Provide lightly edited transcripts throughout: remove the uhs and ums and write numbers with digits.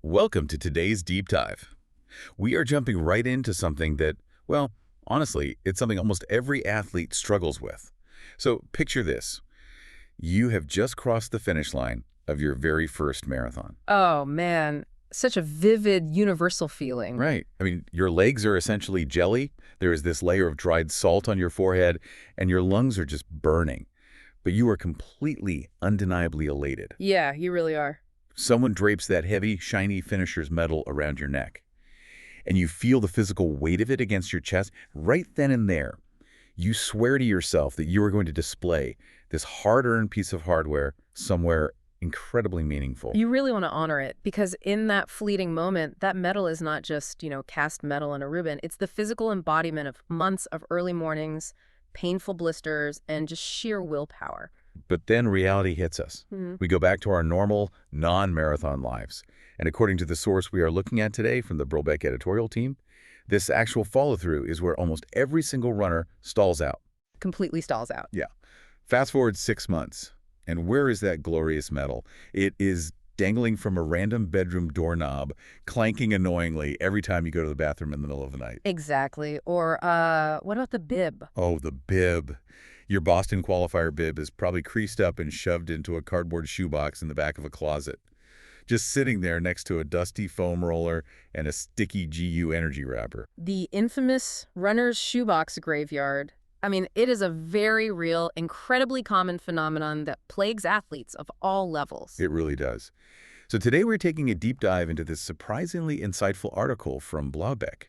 Welcome to today's deep dive. We are jumping right into something that, well, honestly, it's something almost every athlete struggles with. So picture this. You have just crossed the finish line of your very first marathon. Oh, man. Such a vivid, universal feeling. Right. I mean, your legs are essentially jelly. There is this layer of dried salt on your forehead, and your lungs are just burning. But you are completely, undeniably elated. Yeah, you really are. Someone drapes that heavy, shiny finisher's medal around your neck, and you feel the physical weight of it against your chest. Right then and there, you swear to yourself that you are going to display this hard-earned piece of hardware somewhere incredibly meaningful. You really want to honor it because in that fleeting moment, that medal is not just, cast metal on a ribbon. It's the physical embodiment of months of early mornings, painful blisters, and just sheer willpower. But then reality hits us. We go back to our normal, non-marathon lives. And according to the source we are looking at today from the Brobeck editorial team, this actual follow-through is where almost every single runner stalls out. Completely stalls out. Yeah. Fast forward 6 months, and where is that glorious medal? It is dangling from a random bedroom doorknob, clanking annoyingly every time you go to the bathroom in the middle of the night. Exactly. Or what about the bib? Oh, the bib. Your Boston qualifier bib is probably creased up and shoved into a cardboard shoebox in the back of a closet, just sitting there next to a dusty foam roller and a sticky GU energy wrapper. The infamous runner's shoebox graveyard. I mean, it is a very real, incredibly common phenomenon that plagues athletes of all levels. It really does. So today we're taking a deep dive into this surprisingly insightful article from Blaubeck.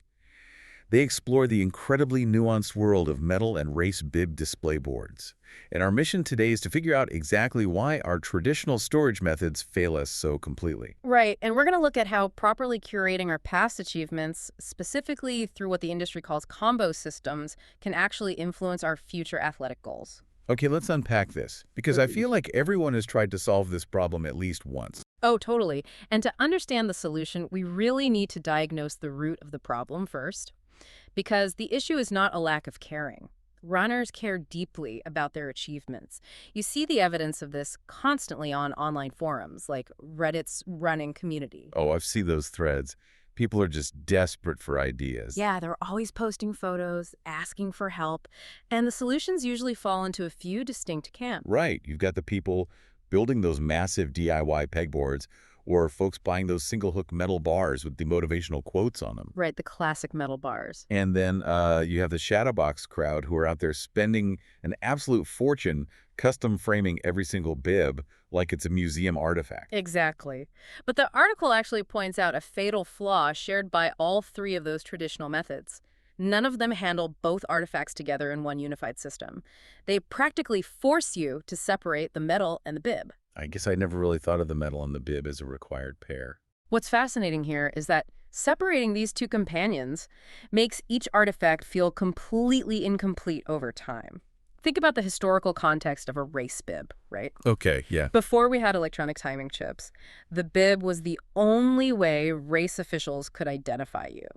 They explore the incredibly nuanced world of medal and race bib display boards. And our mission today is to figure out exactly why our traditional storage methods fail us so completely. Right, and we're going to look at how properly curating our past achievements, specifically through what the industry calls combo systems, can actually influence our future athletic goals. Okay, let's unpack this, because I feel like everyone has tried to solve this problem at least once. Oh, totally. And to understand the solution, we really need to diagnose the root of the problem first. Because the issue is not a lack of caring. Runners care deeply about their achievements. You see the evidence of this constantly on online forums, like Reddit's running community. Oh, I've seen those threads. People are just desperate for ideas. Yeah, they're always posting photos, asking for help, and the solutions usually fall into a few distinct camps. Right. You've got the people building those massive DIY pegboards, or folks buying those single-hook metal bars with the motivational quotes on them. Right, the classic metal bars. And then you have the Shadowbox crowd who are out there spending an absolute fortune custom framing every single bib like it's a museum artifact. Exactly. But the article actually points out a fatal flaw shared by all three of those traditional methods. None of them handle both artifacts together in one unified system. They practically force you to separate the metal and the bib. I guess I never really thought of the metal and the bib as a required pair. What's fascinating here is that separating these two companions makes each artifact feel completely incomplete over time. Think about the historical context of a race bib, right? Okay, yeah. Before we had electronic timing chips, the bib was the only way race officials could identify you.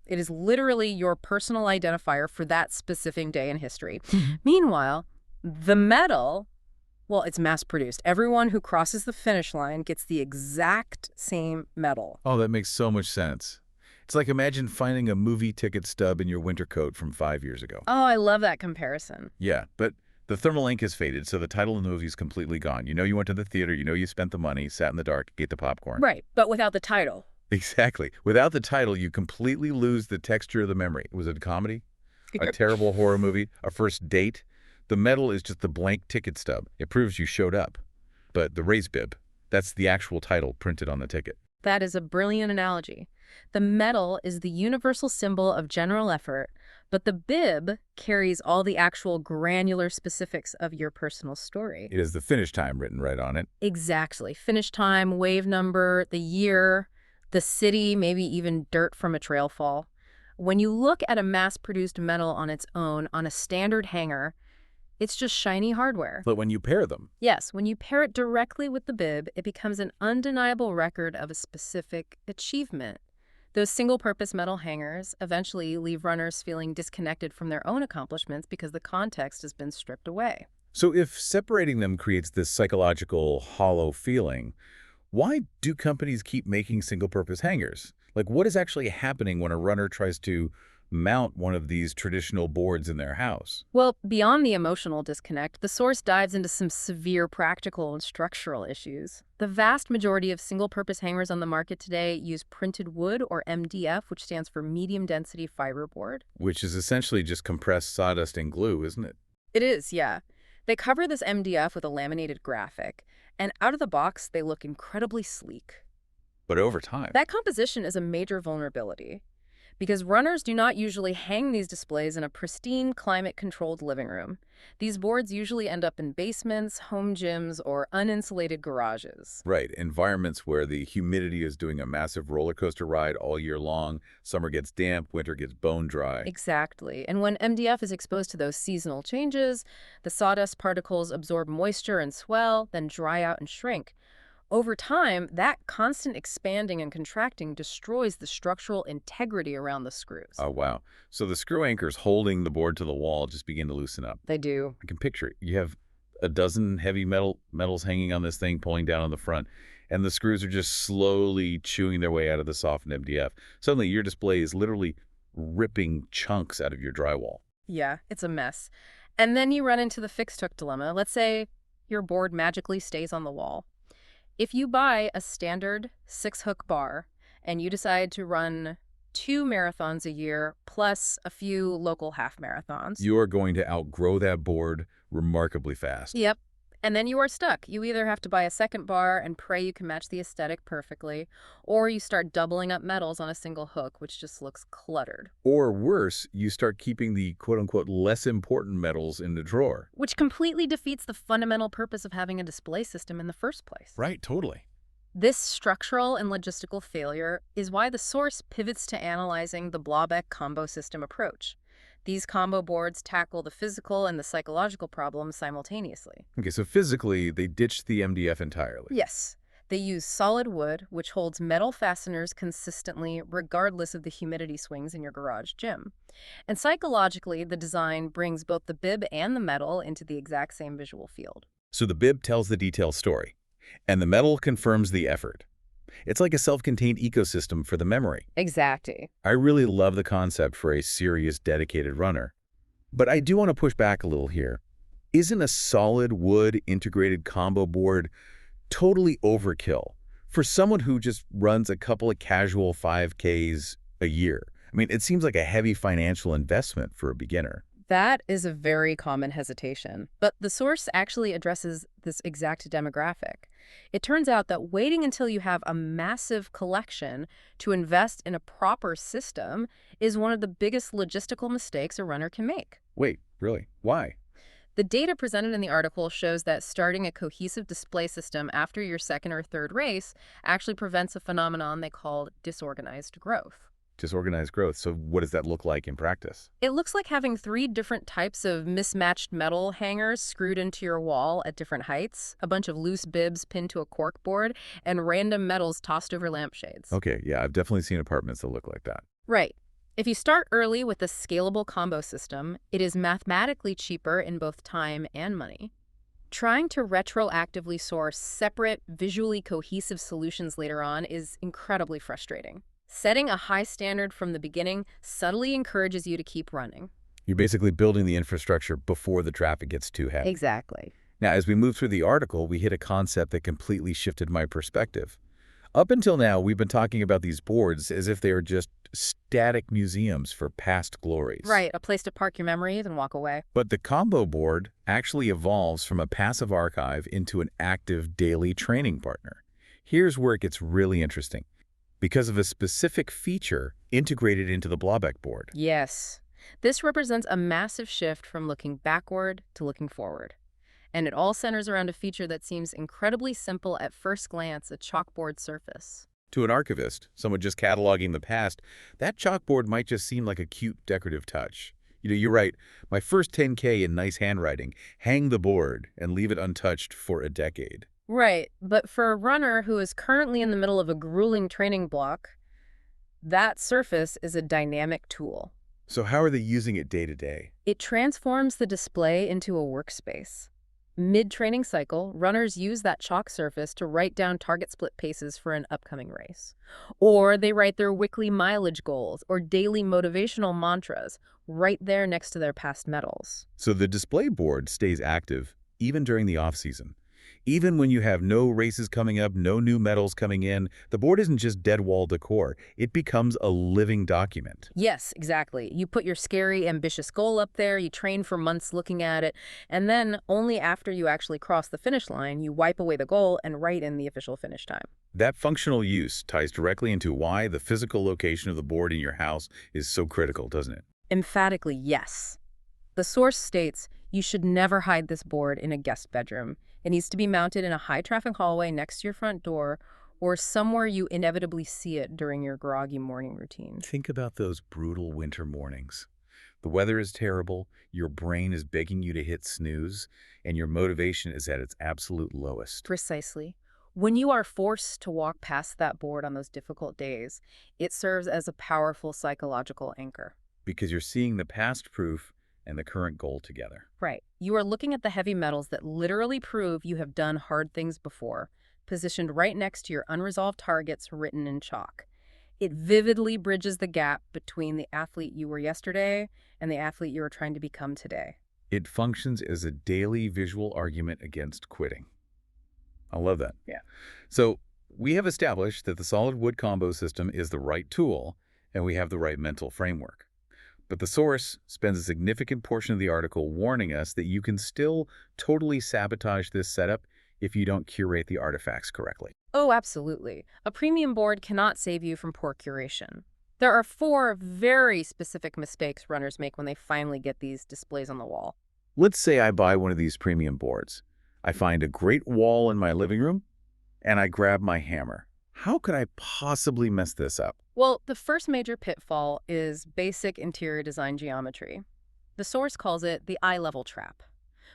It is literally your personal identifier for that specific day in history. Meanwhile, the medal, well, it's mass-produced. Everyone who crosses the finish line gets the exact same medal. Oh, that makes so much sense. It's like imagine finding a movie ticket stub in your winter coat from 5 years ago. Oh, I love that comparison. Yeah, but the thermal ink has faded, so the title of the movie is completely gone. You know you went to the theater, you know you spent the money, sat in the dark, ate the popcorn. Right, but without the title. Exactly. Without the title, you completely lose the texture of the memory. Was it a comedy? A terrible horror movie? A first date? The medal is just the blank ticket stub. It proves you showed up. But the race bib, that's the actual title printed on the ticket. That is a brilliant analogy. The medal is the universal symbol of general effort, but the bib carries all the actual granular specifics of your personal story. It has the finish time written right on it. Exactly. Finish time, wave number, the year, the city, maybe even dirt from a trail fall. When you look at a mass-produced medal on its own on a standard hanger, it's just shiny hardware. But when you pair them, Yes, when you pair it directly with the bib, it becomes an undeniable record of a specific achievement. Those single-purpose metal hangers eventually leave runners feeling disconnected from their own accomplishments because the context has been stripped away. so if separating them creates this psychological hollow feeling, Why do companies keep making single-purpose hangers? Like, what is actually happening when a runner tries to mount one of these traditional boards in their house? Well, beyond the emotional disconnect, the source dives into some severe practical and structural issues. The vast majority of single-purpose hangers on the market today use printed wood, or MDF, which stands for medium-density fiberboard. Which is essentially just compressed sawdust and glue, isn't it? It is, yeah. They cover this MDF with a laminated graphic, and out of the box, they look incredibly sleek. But over time, That composition is a major vulnerability, because runners do not usually hang these displays in a pristine, climate-controlled living room. These boards usually end up in basements, home gyms, or uninsulated garages. right, environments where the humidity is doing a massive roller coaster ride all year long, summer gets damp, winter gets bone dry. Exactly. And when MDF is exposed to those seasonal changes, the sawdust particles absorb moisture and swell, then dry out and shrink. Over time, that constant expanding and contracting destroys the structural integrity around the screws. Oh, wow. So the screw anchors holding the board to the wall just begin to loosen up. They do. I can picture it. You have a dozen heavy metals hanging on this thing, pulling down on the front, and the screws are just slowly chewing their way out of the softened MDF. Suddenly, your display is literally ripping chunks out of your drywall. Yeah, it's a mess. And then you run into the fixed hook dilemma. Let's say your board magically stays on the wall. If you buy a standard 6-hook bar and you decide to run 2 marathons a year plus a few local half marathons. You are going to outgrow that board remarkably fast. Yep. And then you are stuck. You either have to buy a second bar and pray you can match the aesthetic perfectly, or you start doubling up metals on a single hook, which just looks cluttered. Or worse, you start keeping the quote-unquote less important metals in the drawer. Which completely defeats the fundamental purpose of having a display system in the first place. Right, totally. This structural and logistical failure is why the source pivots to analyzing the Blaubeck combo system approach. These combo boards tackle the physical and the psychological problems simultaneously. Okay, so physically, they ditched the MDF entirely. Yes, they use solid wood, which holds metal fasteners consistently regardless of the humidity swings in your garage gym. And psychologically, the design brings both the bib and the metal into the exact same visual field. So the bib tells the detailed story, and the metal confirms the effort. It's like a self-contained ecosystem for the memory. Exactly. I really love the concept for a serious, dedicated runner. But I do want to push back a little here. Isn't a solid wood integrated combo board totally overkill for someone who just runs a couple of casual 5Ks a year? I mean, it seems like a heavy financial investment for a beginner. That is a very common hesitation, but the source actually addresses this exact demographic. It turns out that waiting until you have a massive collection to invest in a proper system is one of the biggest logistical mistakes a runner can make. Wait, really? Why? The data presented in the article shows that starting a cohesive display system after your second or third race actually prevents a phenomenon they call disorganized growth. Disorganized growth. So what does that look like in practice? It looks like having 3 different types of mismatched metal hangers screwed into your wall at different heights, a bunch of loose bibs pinned to a cork board, and random metals tossed over lampshades. Okay, yeah, I've definitely seen apartments that look like that. Right. If you start early with a scalable combo system, it is mathematically cheaper in both time and money. Trying to retroactively source separate, visually cohesive solutions later on is incredibly frustrating. Setting a high standard from the beginning subtly encourages you to keep running. You're basically building the infrastructure before the traffic gets too heavy. Exactly. Now, as we move through the article, we hit a concept that completely shifted my perspective. Up until now, we've been talking about these boards as if they are just static museums for past glories. Right, a place to park your memories and walk away. But the combo board actually evolves from a passive archive into an active daily training partner. Here's where it gets really interesting. Because of a specific feature integrated into the Blaubeck board. Yes. This represents a massive shift from looking backward to looking forward. And it all centers around a feature that seems incredibly simple at first glance, a chalkboard surface. To an archivist, someone just cataloging the past, that chalkboard might just seem like a cute decorative touch. You write, my first 10K in nice handwriting, hang the board and leave it untouched for a decade. Right, but for a runner who is currently in the middle of a grueling training block, that surface is a dynamic tool. So how are they using it day to day? It transforms the display into a workspace. Mid-training cycle, runners use that chalk surface to write down target split paces for an upcoming race. Or they write their weekly mileage goals or daily motivational mantras right there next to their past medals. So the display board stays active even during the off-season. Even when you have no races coming up, no new medals coming in, the board isn't just dead wall decor. It becomes a living document. Yes, exactly. You put your scary, ambitious goal up there, you train for months looking at it, and then only after you actually cross the finish line, you wipe away the goal and write in the official finish time. That functional use ties directly into why the physical location of the board in your house is so critical, doesn't it? Emphatically, yes. The source states you should never hide this board in a guest bedroom. It needs to be mounted in a high-traffic hallway next to your front door or somewhere you inevitably see it during your groggy morning routine. Think about those brutal winter mornings. The weather is terrible, your brain is begging you to hit snooze, and your motivation is at its absolute lowest. Precisely. When you are forced to walk past that board on those difficult days, it serves as a powerful psychological anchor. Because you're seeing the past proof and the current goal together. Right. You are looking at the heavy metals that literally prove you have done hard things before, positioned right next to your unresolved targets written in chalk. It vividly bridges the gap between the athlete you were yesterday and the athlete you are trying to become today. It functions as a daily visual argument against quitting. I love that. Yeah. So we have established that the solid wood combo system is the right tool, and we have the right mental framework. But the source spends a significant portion of the article warning us that you can still totally sabotage this setup if you don't curate the artifacts correctly. Oh, absolutely. A premium board cannot save you from poor curation. There are 4 very specific mistakes runners make when they finally get these displays on the wall. Let's say I buy one of these premium boards. I find a great wall in my living room, and I grab my hammer. How could I possibly mess this up? Well, the first major pitfall is basic interior design geometry. The source calls it the eye level trap.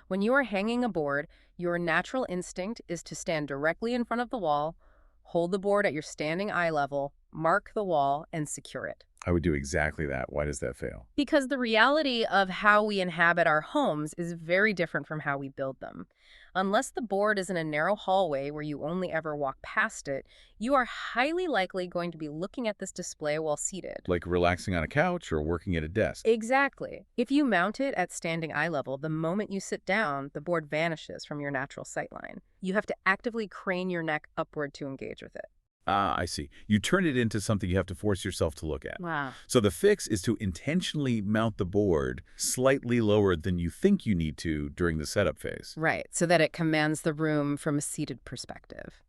When you are hanging a board, your natural instinct is to stand directly in front of the wall, hold the board at your standing eye level, mark the wall, and secure it. I would do exactly that. Why does that fail? Because the reality of how we inhabit our homes is very different from how we build them. Unless the board is in a narrow hallway where you only ever walk past it, you are highly likely going to be looking at this display while seated. Like relaxing on a couch or working at a desk. Exactly. If you mount it at standing eye level, the moment you sit down, the board vanishes from your natural sightline. You have to actively crane your neck upward to engage with it. Ah, I see. You turn it into something you have to force yourself to look at. Wow. So the fix is to intentionally mount the board slightly lower than you think you need to during the setup phase. Right, so that it commands the room from a seated perspective.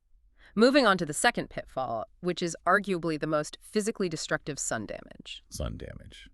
Moving on to the second pitfall, which is arguably the most physically destructive: sun damage. Sun damage.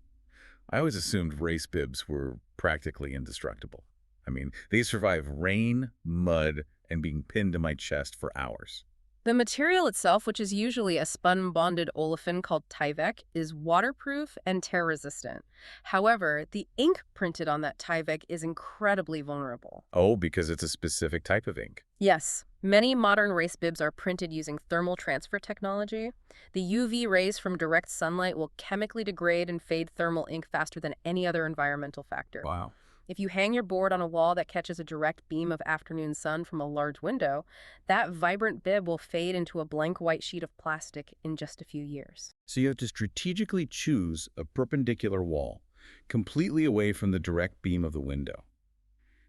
I always assumed race bibs were practically indestructible. I mean, they survive rain, mud, and being pinned to my chest for hours. The material itself, which is usually a spun-bonded olefin called Tyvek, is waterproof and tear-resistant. However, the ink printed on that Tyvek is incredibly vulnerable. Oh, because it's a specific type of ink. Yes, many modern race bibs are printed using thermal transfer technology. The UV rays from direct sunlight will chemically degrade and fade thermal ink faster than any other environmental factor. Wow. If you hang your board on a wall that catches a direct beam of afternoon sun from a large window, that vibrant bib will fade into a blank white sheet of plastic in just a few years. So you have to strategically choose a perpendicular wall, completely away from the direct beam of the window.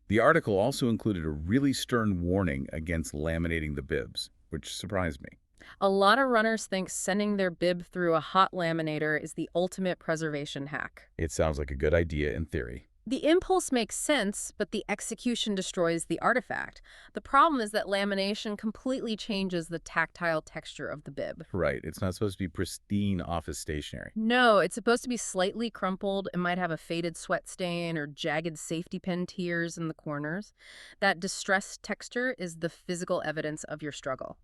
The article also included a really stern warning against laminating the bibs, which surprised me. A lot of runners think sending their bib through a hot laminator is the ultimate preservation hack. It sounds like a good idea in theory. The impulse makes sense, but the execution destroys the artifact. The problem is that lamination completely changes the tactile texture of the bib. Right. It's not supposed to be pristine office stationery. No, it's supposed to be slightly crumpled. It might have a faded sweat stain or jagged safety pin tears in the corners. That distressed texture is the physical evidence of your struggle.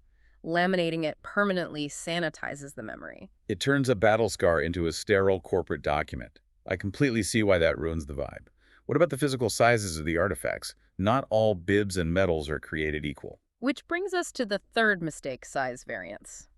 Laminating it permanently sanitizes the memory. It turns a battle scar into a sterile corporate document. I completely see why that ruins the vibe. What about the physical sizes of the artifacts? Not all bibs and medals are created equal. Which brings us to the third mistake: size variance.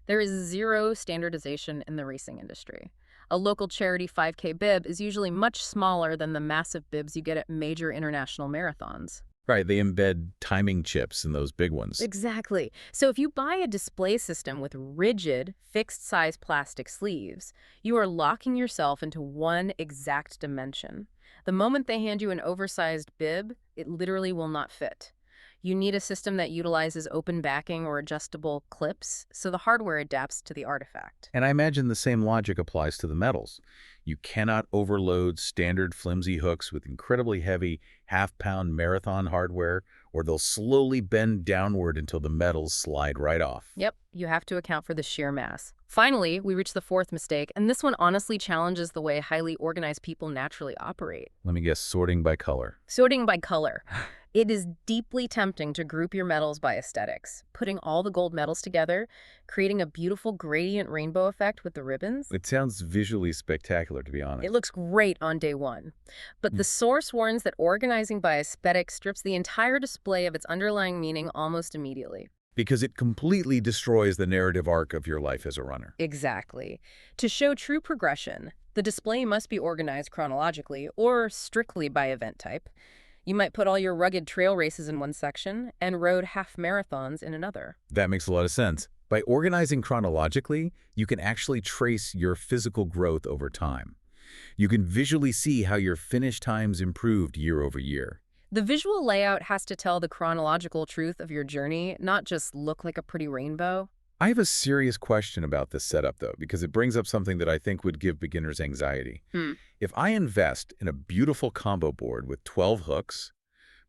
There is zero standardization in the racing industry. A local charity 5K bib is usually much smaller than the massive bibs you get at major international marathons. Right, they embed timing chips in those big ones. Exactly. So if you buy a display system with rigid, fixed-size plastic sleeves, you are locking yourself into one exact dimension. The moment they hand you an oversized bib, it literally will not fit. You need a system that utilizes open backing or adjustable clips, so the hardware adapts to the artifact. And I imagine the same logic applies to the metals. You cannot overload standard flimsy hooks with incredibly heavy half-pound marathon hardware, or they'll slowly bend downward until the metals slide right off. Yep, you have to account for the sheer mass. Finally, we reach the fourth mistake, and this one honestly challenges the way highly organized people naturally operate. Let me guess, sorting by color. Sorting by color. It is deeply tempting to group your metals by aesthetics, putting all the gold metals together, creating a beautiful gradient rainbow effect with the ribbons. It sounds visually spectacular, to be honest. It looks great on day one. But the source warns that organizing by aesthetic strips the entire display of its underlying meaning almost immediately. Because it completely destroys the narrative arc of your life as a runner. Exactly. To show true progression, the display must be organized chronologically or strictly by event type. You might put all your rugged trail races in one section and road half marathons in another. That makes a lot of sense. By organizing chronologically, you can actually trace your physical growth over time. You can visually see how your finish times improved year over year. The visual layout has to tell the chronological truth of your journey, not just look like a pretty rainbow. I have a serious question about this setup, though, because it brings up something that I think would give beginners anxiety. If I invest in a beautiful combo board with 12 hooks,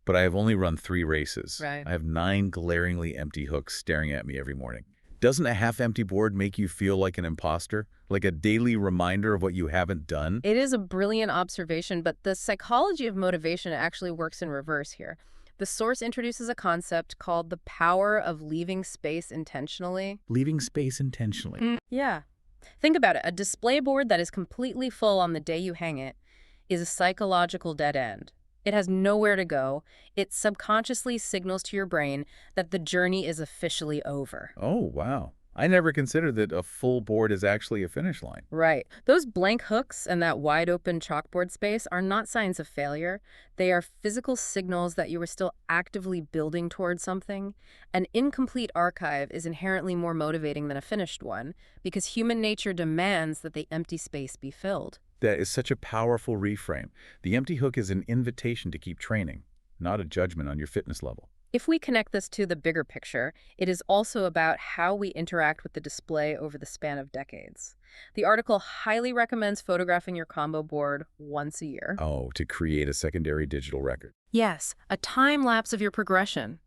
but I have only run 3 races, Right. I have 9 glaringly empty hooks staring at me every morning. Doesn't a half-empty board make you feel like an imposter? Like a daily reminder of what you haven't done? It is a brilliant observation, but the psychology of motivation actually works in reverse here. The source introduces a concept called the power of leaving space intentionally. Leaving space intentionally. Yeah. Think about it. A display board that is completely full on the day you hang it is a psychological dead end. It has nowhere to go. It subconsciously signals to your brain that the journey is officially over. Oh, wow. I never considered that a full board is actually a finish line. Right. Those blank hooks and that wide-open chalkboard space are not signs of failure. They are physical signals that you are still actively building towards something. An incomplete archive is inherently more motivating than a finished one because human nature demands that the empty space be filled. That is such a powerful reframe. The empty hook is an invitation to keep training, not a judgment on your fitness level. If we connect this to the bigger picture, it is also about how we interact with the display over the span of decades. The article highly recommends photographing your combo board once a year. Oh, to create a secondary digital record. Yes, a time lapse of your progression.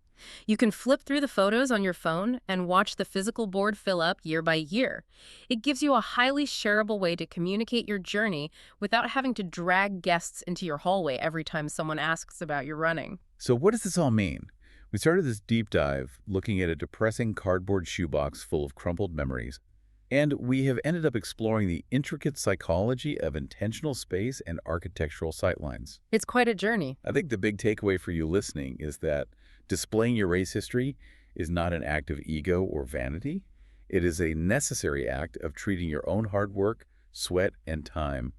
You can flip through the photos on your phone and watch the physical board fill up year by year. It gives you a highly shareable way to communicate your journey without having to drag guests into your hallway every time someone asks about your running. So what does this all mean? We started this deep dive looking at a depressing cardboard shoebox full of crumpled memories, and we have ended up exploring the intricate psychology of intentional space and architectural sightlines. It's quite a journey. I think the big takeaway for you listening is that displaying your race history is not an act of ego or vanity. It is a necessary act of treating your own hard work, sweat, and time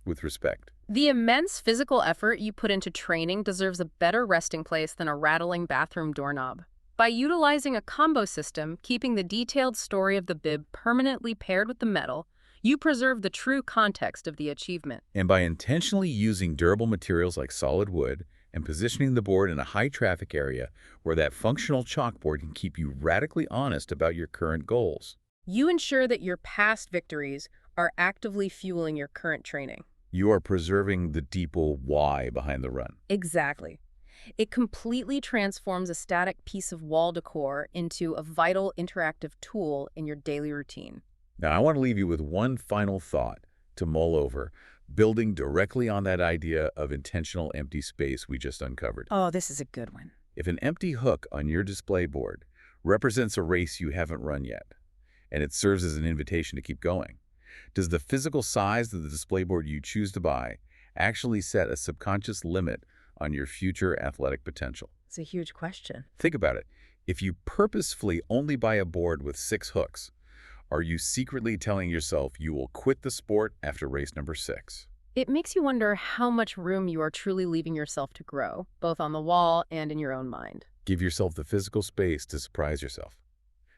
with respect. The immense physical effort you put into training deserves a better resting place than a rattling bathroom doorknob. By utilizing a combo system, keeping the detailed story of the bib permanently paired with the metal, you preserve the true context of the achievement. And by intentionally using durable materials like solid wood and positioning the board in a high-traffic area where that functional chalkboard can keep you radically honest about your current goals. You ensure that your past victories are actively fueling your current training. You are preserving the deeper why behind the run. Exactly. It completely transforms a static piece of wall decor into a vital interactive tool in your daily routine. Now, I want to leave you with one final thought to mull over, building directly on that idea of intentional empty space we just uncovered. Oh, this is a good one. If an empty hook on your display board represents a race you haven't run yet, and it serves as an invitation to keep going, does the physical size of the display board you choose to buy actually set a subconscious limit on your future athletic potential? It's a huge question. Think about it. If you purposefully only buy a board with 6 hooks, are you secretly telling yourself you will quit the sport after race number 6? It makes you wonder how much room you are truly leaving yourself to grow, both on the wall and in your own mind. Give yourself the physical space to surprise yourself.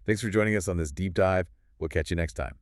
Thanks for joining us on this deep dive. We'll catch you next time.